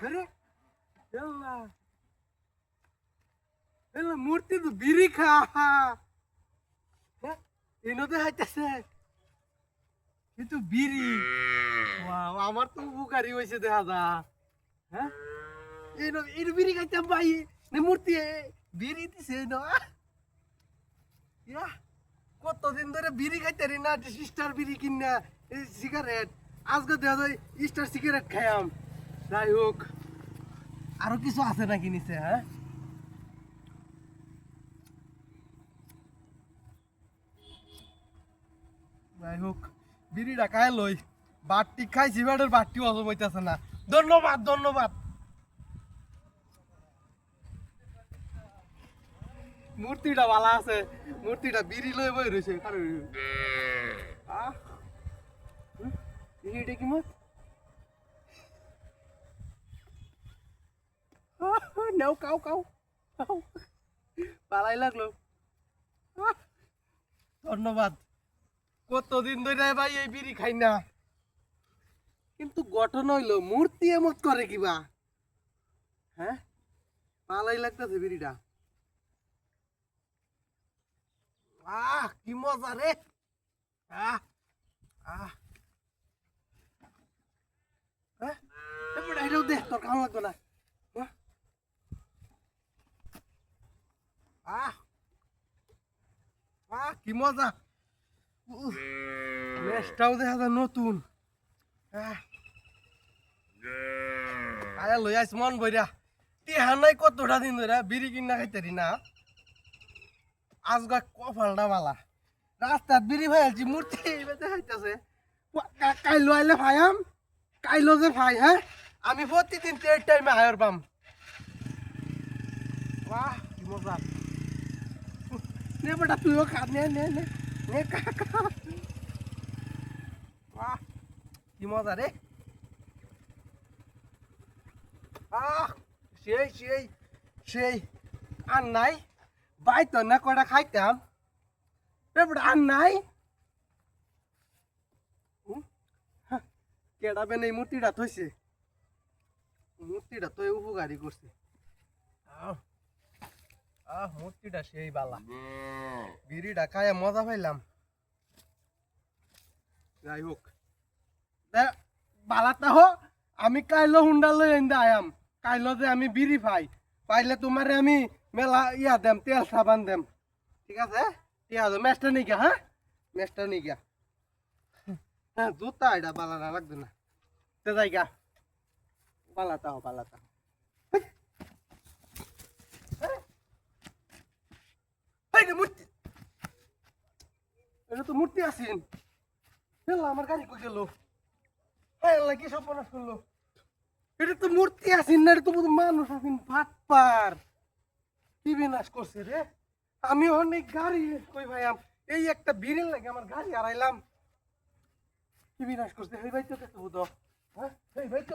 আরে আল্লাহ আল্লাহ মূর্তি তো বিড়ি খা হ্যাঁ এনতে হাইতেছে কিন্তু বিড়ি ওয়াও আমার তো উপকারী হইছে দেখা যা হ্যাঁ এর বিড়ি খাইতাম ভাই নে মূর্তি বিড়ি দিছে না ইয়া কতদিন ধরে বিড়ি খাইতারি না স্টার বিড়ি কিনা এই সিগারেট আজকে দেখা যায় স্টার সিগারেট খাইয়াম যাই হোক আরো কিছু আছে নাকি নিচে হ্যাঁ যাই হোক বিড়িটা খাই লই বাটটি খাইছি বাটের বাটটি অত বইতেছে না ধন্যবাদ ধন্যবাদ মূর্তিটা ভালো আছে মূর্তিটা বিড়ি লই বই রয়েছে এটা কি মত নাও কাউ কাউ পালাই লাগলো ধন্যবাদ কতদিন ধরে ভাই এই বিড়ি খাই না কিন্তু গঠন হইলো মূর্তি এমত করে কিবা হ্যাঁ পালাই লাগতেছে বিড়িটা কি মজা রে আহ আহ হ্যাঁ এটাও দে তোর কাম লাগতো না কি মজা মেশটাও দেখা যায় নতুন আয়া লই আইস মন বইরা টিহা নাই কতটা দিন ধরে বিড়ি কিনা খাইতারি না আজগা কপালটা বালা রাস্তাত বিড়ি ভাইছি মূর্তি খাইতেছে কাইলো আইলে ভাইয়াম কাইলো যে ভাই হ্যাঁ আমি প্রতিদিন এই টাইমে আয়র পাম বাহ কি মজা নে বেটা তুইও খা নে নে নে নে কাকা বাহ কি মজা রে সেই সেই সেই আর নাই বাই তো না কটা খাইতাম বেটা আর নাই কেডা বেন এই মূর্তিটা থইছে মূর্তিটা তো উপকারী করছে মূর্তিটা সেই বালা বিড়িটা খায় মজা পাইলাম যাই হোক বালাটা হো আমি কাইলো হুন্ডা লই এনে আয়াম কাইলো যে আমি বিড়ি পাই পাইলে তোমারে আমি মেলা ইয়া দেম তেল সাবান দেম ঠিক আছে ঠিক আছে মেস্টার নিয়ে গিয়া হ্যাঁ মেস্টার নিয়ে গিয়া হ্যাঁ জুতা এটা বালাটা লাগবে না তে যাইগা বালাটা হো বালাটা মূর্তি এটা তো মূর্তি আছেন আমার গাড়ি কই গেল কি সর্বনাশ করলো এটা তো মূর্তি আছেন না এটা তো মানুষ আছেন ভাটপার কি বিনাশ করছে রে আমি অনেক গাড়ি কই ভাইয়াম এই একটা বিড়ির লাগে আমার গাড়ি হারাইলাম কি বিনাশ করছে এই ভাই তো দেখতে হতো হ্যাঁ এই ভাই তো